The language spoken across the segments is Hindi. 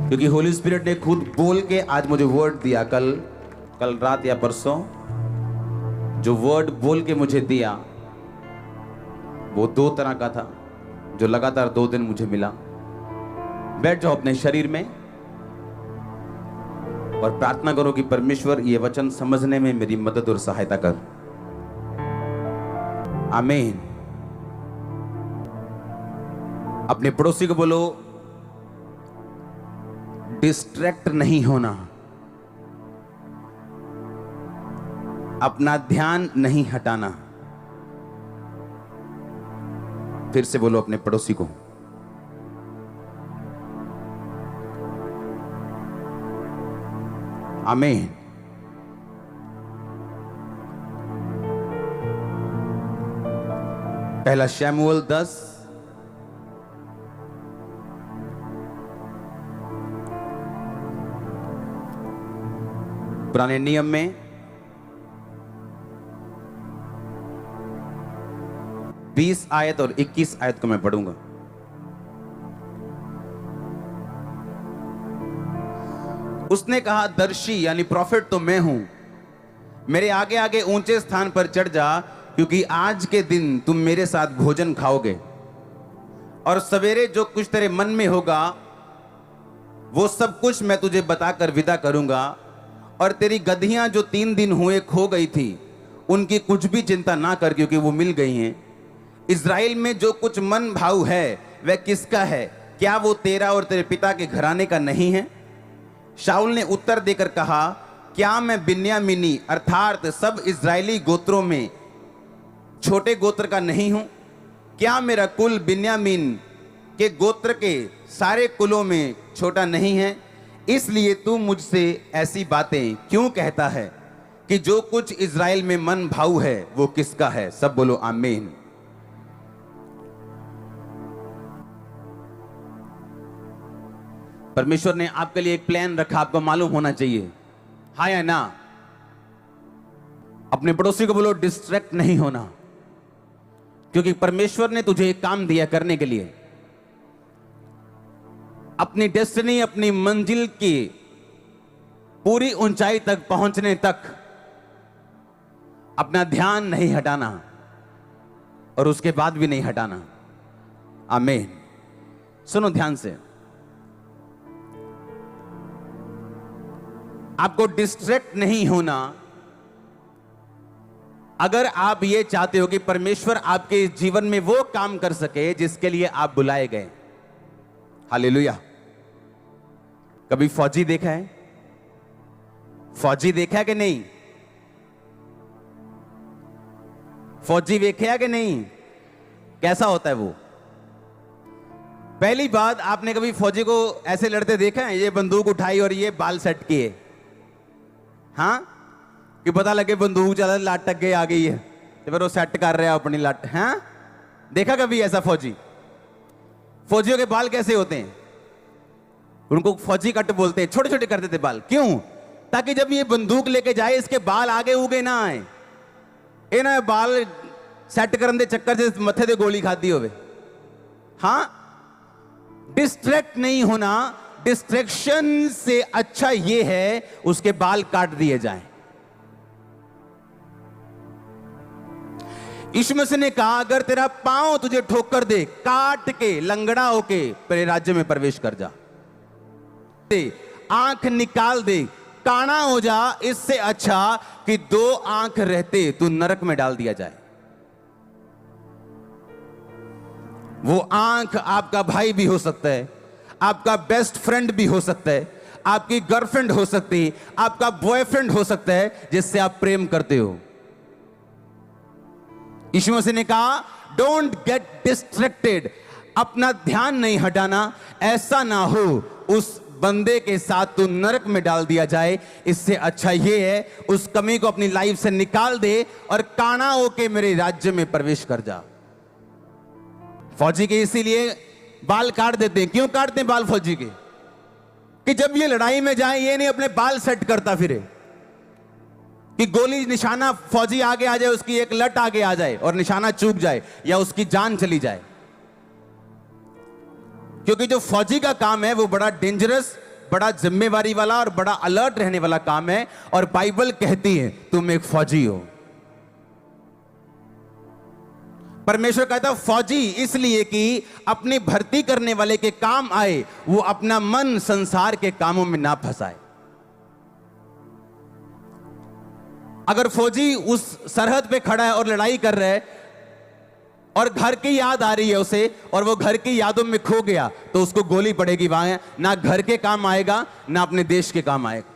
क्योंकि होली स्पिरिट ने खुद बोल के आज मुझे वर्ड दिया। कल रात या परसों जो वर्ड बोल के मुझे दिया वो 2 तरह का था, जो लगातार 2 दिन मुझे मिला। बैठ जाओ अपने शरीर में और प्रार्थना करो कि परमेश्वर ये वचन समझने में मेरी मदद और सहायता कर। आमीन। अपने पड़ोसी को बोलो, डिस्ट्रैक्ट नहीं होना, अपना ध्यान नहीं हटाना। फिर से बोलो अपने पड़ोसी को, आमीन। पहला शमूएल 10 पुराने नियम में 20 आयत और 21 आयत को मैं पढ़ूंगा। उसने कहा, दर्शी यानी प्रॉफिट तो मैं हूं, मेरे आगे आगे ऊंचे स्थान पर चढ़ जा, क्योंकि आज के दिन तुम मेरे साथ भोजन खाओगे और सवेरे जो कुछ तेरे मन में होगा वो सब कुछ मैं तुझे बताकर विदा करूंगा। और तेरी गधियां जो 3 दिन हुए खो गई थी, उनकी कुछ भी चिंता ना कर, क्योंकि वो मिल गई हैं। इज़राइल में जो कुछ मन भाव है वह किसका है? क्या वो तेरा और तेरे पिता के घराने का नहीं है? शाऊल ने उत्तर देकर कहा, क्या मैं बिन्यामीनी अर्थात सब इज़राइली गोत्रों में छोटे गोत्र का नहीं हूं? क्या मेरा कुल बिन्यामीन के गोत्र के सारे कुलों में छोटा नहीं है? इसलिए तू मुझसे ऐसी बातें क्यों कहता है कि जो कुछ इज़राइल में मन भाव है वो किसका है? सब बोलो आमीन। परमेश्वर ने आपके लिए एक प्लान रखा, आपको मालूम होना चाहिए, हाँ या ना? अपने पड़ोसी को बोलो, डिस्ट्रैक्ट नहीं होना, क्योंकि परमेश्वर ने तुझे एक काम दिया करने के लिए। अपनी डेस्टिनी, अपनी मंजिल की पूरी ऊंचाई तक पहुंचने तक अपना ध्यान नहीं हटाना और उसके बाद भी नहीं हटाना। आमीन। सुनो ध्यान से, आपको डिस्ट्रैक्ट नहीं होना अगर आप ये चाहते हो कि परमेश्वर आपके जीवन में वो काम कर सके जिसके लिए आप बुलाए गए। हालेलुया। कभी फौजी देखा है? फौजी देखा है कि नहीं? फौजी देखा है कि नहीं? कैसा होता है वो? पहली बात, आपने कभी फौजी को ऐसे लड़ते देखा है? ये बंदूक उठाई और ये बाल सेट किए, हाँ, कि पता लगे बंदूक ज्यादा लाट टक गई आ गई है तो फिर वो सेट कर रहा है अपनी लाट। हाँ, देखा कभी ऐसा फौजी? फौजियों के बाल कैसे होते हैं? उनको फौजी कट बोलते हैं, छोटे छोटे कर देते बाल। क्यों? ताकि जब ये बंदूक लेके जाए इसके बाल आगे उगे ना आए। ये ना बाल सेट करने के चक्कर से मथे से गोली खाती होवे। हाँ, डिस्ट्रैक्ट नहीं होना। डिस्ट्रैक्शन से अच्छा ये है उसके बाल काट दिए जाएं। यीशु मसीह ने कहा, अगर तेरा पांव तुझे ठोकर दे, काट के लंगड़ा होके तेरे राज्य में प्रवेश कर जा। आंख निकाल दे, काना हो जा, इससे अच्छा कि 2 आंख रहते तू नरक में डाल दिया जाए। वो आंख आपका भाई भी हो सकता है, आपका बेस्ट फ्रेंड भी हो सकता है, आपकी गर्लफ्रेंड हो सकती है, आपका बॉयफ्रेंड हो सकता है जिससे आप प्रेम करते हो। यीशु मसीह ने कहा, डोंट गेट डिस्ट्रैक्टेड, अपना ध्यान नहीं हटाना, ऐसा ना हो उस बंदे के साथ तू नरक में डाल दिया जाए। इससे अच्छा ये है उस कमी को अपनी लाइफ से निकाल दे और काना होके मेरे राज्य में प्रवेश कर जा। फौजी के इसीलिए बाल काट देते हैं। क्यों काटते हैं बाल फौजी के? कि जब ये लड़ाई में जाए ये नहीं अपने बाल सेट करता फिरे, कि गोली निशाना फौजी आगे आ जाए, उसकी एक लट आगे आ जाए और निशाना चूक जाए या उसकी जान चली जाए। क्योंकि जो फौजी का काम है वो बड़ा डेंजरस बड़ा जिम्मेवारी वाला और बड़ा अलर्ट रहने वाला काम है। और बाइबल कहती है तुम एक फौजी हो। परमेश्वर कहता है फौजी इसलिए कि अपनी भर्ती करने वाले के काम आए, वो अपना मन संसार के कामों में ना फंसाए। अगर फौजी उस सरहद पे खड़ा है और लड़ाई कर रहा है और घर की याद आ रही है उसे, और वो घर की यादों में खो गया, तो उसको गोली पड़ेगी, वहां ना घर के काम आएगा ना अपने देश के काम आएगा।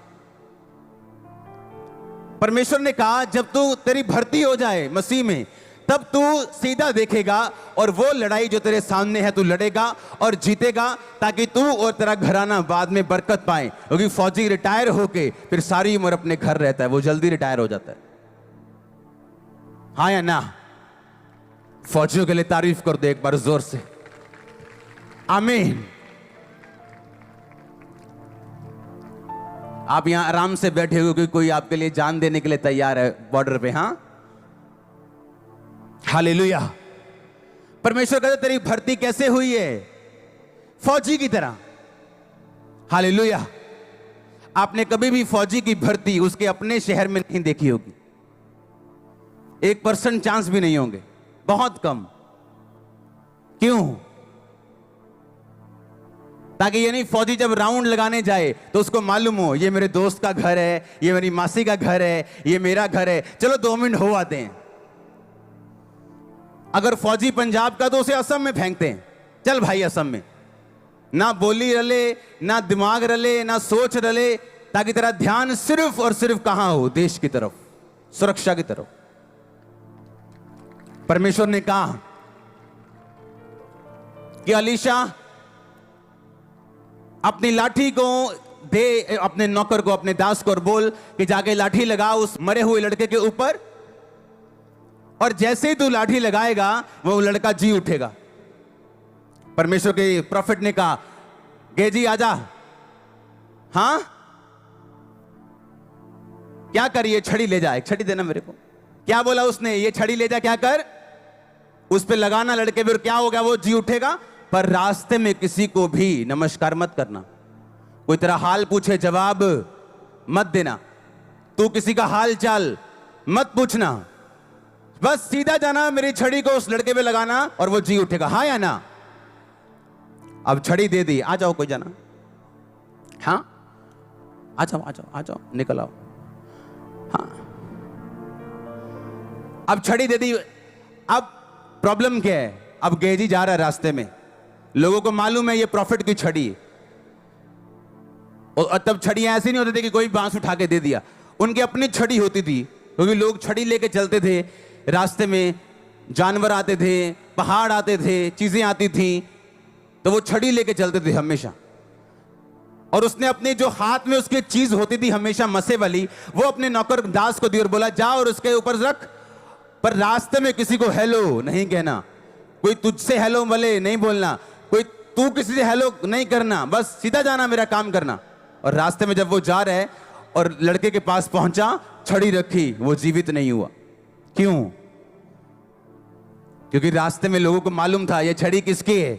परमेश्वर ने कहा जब तू तेरी भर्ती हो जाए मसीह में, तब तू सीधा देखेगा और वो लड़ाई जो तेरे सामने है तू लड़ेगा और जीतेगा, ताकि तू और तेरा घराना बाद में बरकत पाए। क्योंकि फौजी रिटायर होके फिर सारी उम्र अपने घर रहता है, वो जल्दी रिटायर हो जाता है। हाँ या ना? फौजियों के लिए तारीफ कर दो एक बार जोर से, आमीन। आप यहां आराम से बैठे हुए, क्योंकि कोई आपके लिए जान देने के लिए तैयार है बॉर्डर पे। हाँ, हालेलुया। परमेश्वर कहता तेरी भर्ती कैसे हुई है? फौजी की तरह। हालेलुया। आपने कभी भी फौजी की भर्ती उसके अपने शहर में नहीं देखी होगी। 1% चांस भी नहीं होंगे, बहुत कम। क्यों? ताकि ये नहीं फौजी जब राउंड लगाने जाए तो उसको मालूम हो ये मेरे दोस्त का घर है, ये मेरी मासी का घर है, ये मेरा घर है, चलो 2 मिनट हो आते हैं। अगर फौजी पंजाब का तो उसे असम में फेंकते हैं, चल भाई असम में। ना बोली रले, ना दिमाग रले, ना सोच रले, ताकि तेरा ध्यान सिर्फ और सिर्फ कहां हो? देश की तरफ, सुरक्षा की तरफ। परमेश्वर ने कहा कि अलीशा अपनी लाठी को दे अपने नौकर को, अपने दास को, और बोल कि जाके लाठी लगा उस मरे हुए लड़के के ऊपर, और जैसे ही तू लाठी लगाएगा वो लड़का जी उठेगा। परमेश्वर के प्रॉफिट ने कहा गेजी आजा। हां, क्या कर? ये छड़ी ले जा, एक छड़ी देना मेरे को। क्या बोला उसने? ये छड़ी ले जा, क्या कर? उस पे लगाना लड़के पे, क्या हो गया? वो जी उठेगा। पर रास्ते में किसी को भी नमस्कार मत करना, कोई तेरा हाल पूछे जवाब मत देना, तू किसी का हाल चाल मत पूछना, बस सीधा जाना, मेरी छड़ी को उस लड़के पे लगाना और वो जी उठेगा। हाँ या ना? अब छड़ी दे दी, आ जाओ, कोई जाना। हाँ, आ जाओ आ जाओ आ जाओ, निकल आओ। हाँ, अब छड़ी दे दी। अब प्रॉब्लम क्या है? अब गेजी जा रहा है रास्ते में, लोगों को मालूम है ये प्रॉफिट की छड़ी है। और तब छड़ियां ऐसी नहीं होती थी कि कोई बांस उठा के दे दिया, उनकी अपनी छड़ी होती थी, क्योंकि लोग छड़ी लेके चलते थे। रास्ते में जानवर आते थे, पहाड़ आते थे, चीजें आती थी, तो वो छड़ी लेके चलते थे हमेशा। और उसने अपने जो हाथ में उसकी चीज होती थी हमेशा मसे वाली, वो अपने नौकर दास को दी और बोला जा और उसके ऊपर रख, पर रास्ते में किसी को हेलो नहीं कहना, कोई तुझसे हेलो भले नहीं बोलना, कोई तू किसी से हेलो नहीं करना, बस सीधा जाना, मेरा काम करना। और रास्ते में जब वो जा रहा है और लड़के के पास पहुंचा, छड़ी रखी, वो जीवित नहीं हुआ। क्यों? क्योंकि रास्ते में लोगों को मालूम था ये छड़ी किसकी है?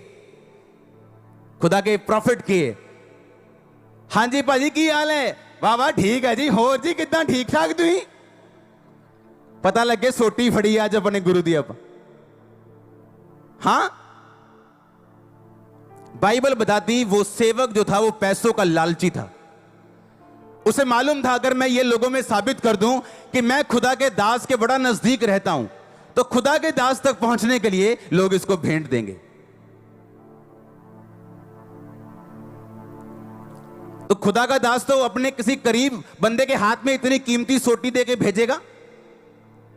खुदा के प्रॉफिट की है। हाँ जी भाजी की हाल है? वाह वाह ठीक है जी, हो जी कितना ठीक ठाक तुम? पता लगे सोटी फड़ी आज अपने गुरु दी। अब हाँ, बाइबल बताती वो सेवक जो था वो पैसों का लालची था। उसे मालूम था अगर मैं ये लोगों में साबित कर दूं कि मैं खुदा के दास के बड़ा नजदीक रहता हूं, तो खुदा के दास तक पहुंचने के लिए लोग इसको भेंट देंगे। तो खुदा का दास तो अपने किसी करीब बंदे के हाथ में इतनी कीमती सोटी देके भेजेगा?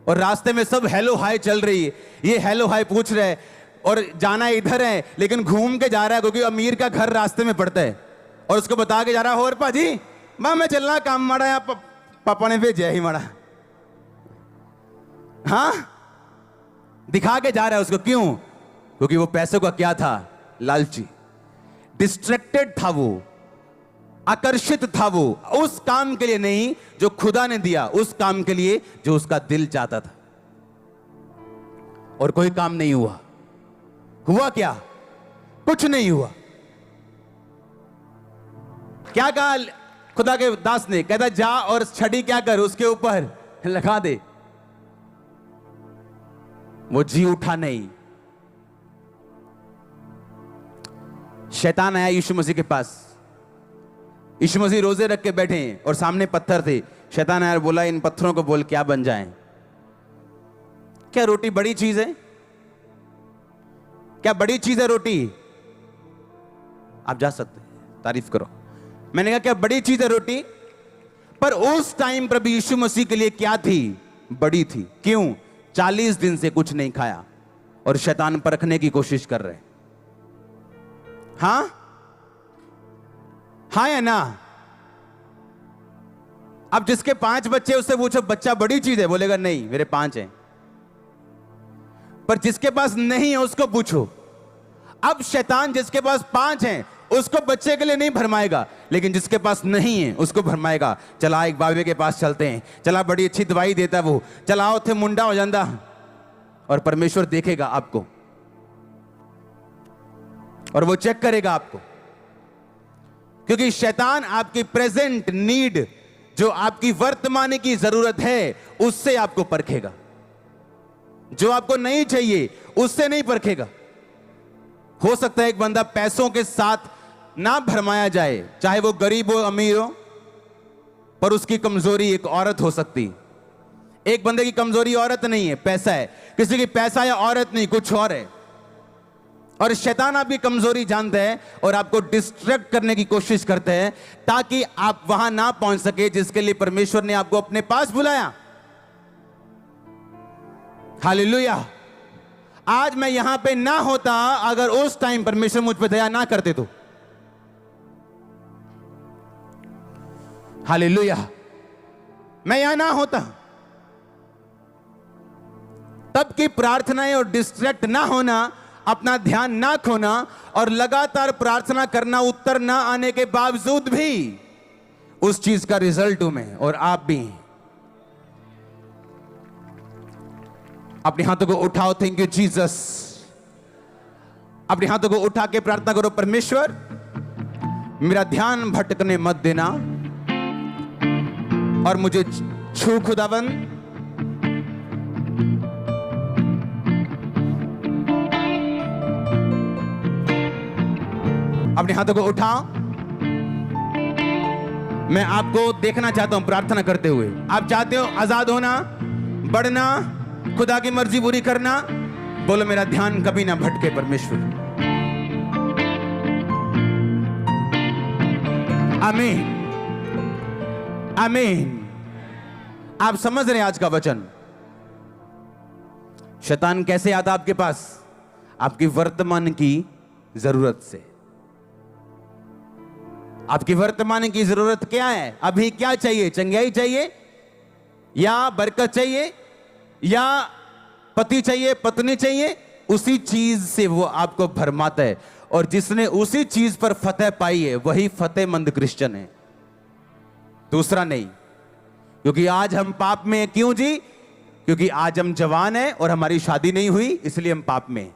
और रास्ते में सब हेलो हाय चल रही है, ये हेलो हाय पूछ रहे हैं, और जाना इधर है लेकिन घूम के जा रहा है, क्योंकि अमीर का घर रास्ते में पड़ता है, और उसको बता के जा रहा है और भाजी मैं चलना काम माड़ा, या पापा ने भेजा ही माड़ा। हाँ, दिखा के जा रहा है उसको। क्यों? क्योंकि वो पैसों का क्या था? लालची, डिस्ट्रैक्टेड था, वो आकर्षित था, वो उस काम के लिए नहीं जो खुदा ने दिया, उस काम के लिए जो उसका दिल चाहता था। और कोई काम नहीं हुआ। हुआ क्या? कुछ नहीं हुआ। क्या कहा खुदा के दास ने? कहता जा और छड़ी क्या कर, उसके ऊपर लगा दे। वो जी उठा नहीं। शैतान आया यीशु मसीह के पास। यीशु मसीह रोजे रख के बैठे हैं और सामने पत्थर थे। शैतान आया और बोला इन पत्थरों को बोल क्या बन जाएं। क्या रोटी बड़ी चीज है? क्या बड़ी चीज है रोटी? आप जा सकते हैं, तारीफ करो। मैंने कहा क्या बड़ी चीज है रोटी? पर उस टाइम प्रभु यीशु मसीह के लिए क्या थी? बड़ी थी। क्यों? 40 दिन से कुछ नहीं खाया और शैतान परखने की कोशिश कर रहे। हां हाँ या ना? अब जिसके 5 बच्चे उससे पूछो बच्चा बड़ी चीज है, बोलेगा नहीं मेरे 5 हैं। पर जिसके पास नहीं है उसको पूछो। अब शैतान जिसके पास 5 हैं उसको बच्चे के लिए नहीं भरमाएगा, लेकिन जिसके पास नहीं है उसको भरमाएगा। चला एक बाबे के पास चलते हैं, चला बड़ी अच्छी दवाई देता वो, चलाओ थे मुंडा हो जाता। और परमेश्वर देखेगा आपको और वो चेक करेगा आपको, क्योंकि शैतान आपकी प्रेजेंट नीड, जो आपकी वर्तमान की जरूरत है, उससे आपको परखेगा। जो आपको नहीं चाहिए उससे नहीं परखेगा। हो सकता है एक बंदा पैसों के साथ ना भरमाया जाए, चाहे वो गरीब हो अमीर हो, पर उसकी कमजोरी एक औरत हो सकती। एक बंदे की कमजोरी औरत नहीं है, पैसा है। किसी की पैसा या औरत नहीं, कुछ और है। और शैतान आपकी कमजोरी जानता है और आपको डिस्ट्रैक्ट करने की कोशिश करते हैं ताकि आप वहां ना पहुंच सके जिसके लिए परमेश्वर ने आपको अपने पास बुलाया। हालेलुया। आज मैं यहां पे ना होता अगर उस टाइम परमेश्वर मुझ पे दया ना करते तो। हालेलुया। मैं यहां ना होता। तब की प्रार्थनाएं और डिस्ट्रैक्ट ना होना, अपना ध्यान ना खोना और लगातार प्रार्थना करना, उत्तर ना आने के बावजूद भी उस चीज का रिजल्ट हूं मैं और आप भी। अपने हाथों को उठाओ। Thank you Jesus. अपने हाथों को उठा के प्रार्थना करो, परमेश्वर मेरा ध्यान भटकने मत देना और मुझे छू खुदावन। अपने हाथों को उठाओ। मैं आपको देखना चाहता हूं प्रार्थना करते हुए। आप चाहते हो आजाद होना, बढ़ना, खुदा की मर्जी पूरी करना। बोलो मेरा ध्यान कभी ना भटके परमेश्वर। आमीन, आमीन। आप समझ रहे हैं आज का वचन? शैतान कैसे आता आपके पास? आपकी वर्तमान की जरूरत से। आपकी वर्तमान की जरूरत क्या है? अभी क्या चाहिए? चंगाई चाहिए या बरकत चाहिए या पति चाहिए, पत्नी चाहिए? उसी चीज से वो आपको भरमाता है और जिसने उसी चीज पर फतेह पाई है वही फतेहमंद क्रिश्चियन है, दूसरा नहीं। क्योंकि आज हम पाप में हैं। क्यों जी? क्योंकि आज हम जवान हैं और हमारी शादी नहीं हुई, इसलिए हम पाप में हैं।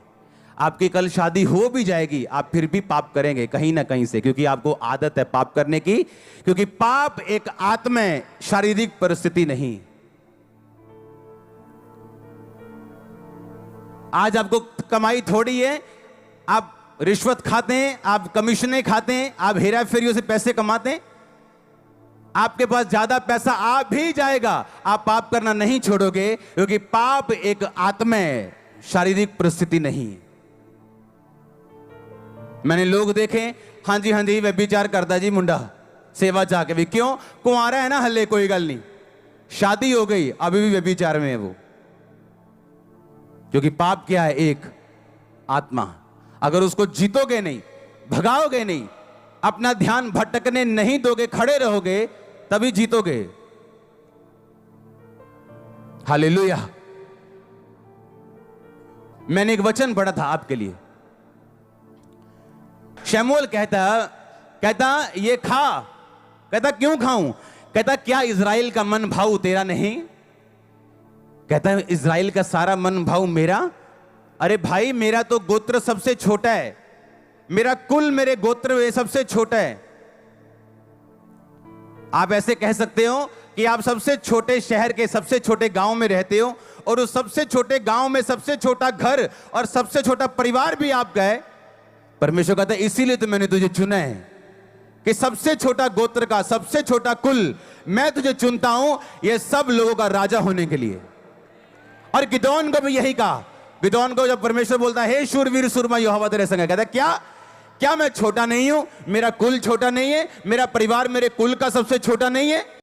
आपकी कल शादी हो भी जाएगी, आप फिर भी पाप करेंगे कहीं ना कहीं से, क्योंकि आपको आदत है पाप करने की। क्योंकि पाप एक आत्मा है, शारीरिक परिस्थिति नहीं। आज आपको कमाई थोड़ी है, आप रिश्वत खाते हैं, आप कमीशनें खाते हैं, आप हेरा फेरियों से पैसे कमाते हैं। आपके पास ज्यादा पैसा आ भी जाएगा, आप पाप करना नहीं छोड़ोगे, क्योंकि पाप एक आत्मा है, शारीरिक परिस्थिति नहीं। मैंने लोग देखे, हाँ जी व्यभिचार करता जी मुंडा सेवा जाके भी। क्यों? कुंवारा है ना, हल्ले कोई गल नहीं, शादी हो गई अभी भी व्यभिचार में है वो। क्योंकि पाप क्या है? एक आत्मा। अगर उसको जीतोगे नहीं, भगाओगे नहीं, अपना ध्यान भटकने नहीं दोगे, खड़े रहोगे, तभी जीतोगे। हालेलुया। मैंने एक वचन पढ़ा था आपके लिए। शमूएल कहता ये खा। कहता क्यों खाऊं? कहता क्या इज़राइल का मन भाव तेरा नहीं? कहता है इज़राइल का सारा मन भाव मेरा। अरे भाई, मेरा तो गोत्र सबसे छोटा है, मेरा कुल मेरे गोत्र में सबसे छोटा है। आप ऐसे कह सकते हो कि आप सबसे छोटे शहर के सबसे छोटे गांव में रहते हो और उस सबसे छोटे गांव में सबसे छोटा घर और सबसे छोटा परिवार भी आप गए। परमेश्वर कहता है इसीलिए तो मैंने तुझे चुना है कि सबसे छोटा गोत्र का सबसे छोटा कुल मैं तुझे चुनता हूं ये सब लोगों का राजा होने के लिए। और गिदोन को भी यही कहा। गिदोन को जब परमेश्वर बोलता है हे शूरवीर सूरमा यहोवा तेरे संग है, कहता है क्या मैं छोटा नहीं हूं, मेरा कुल छोटा नहीं है, मेरा परिवार मेरे कुल का सबसे छोटा नहीं है।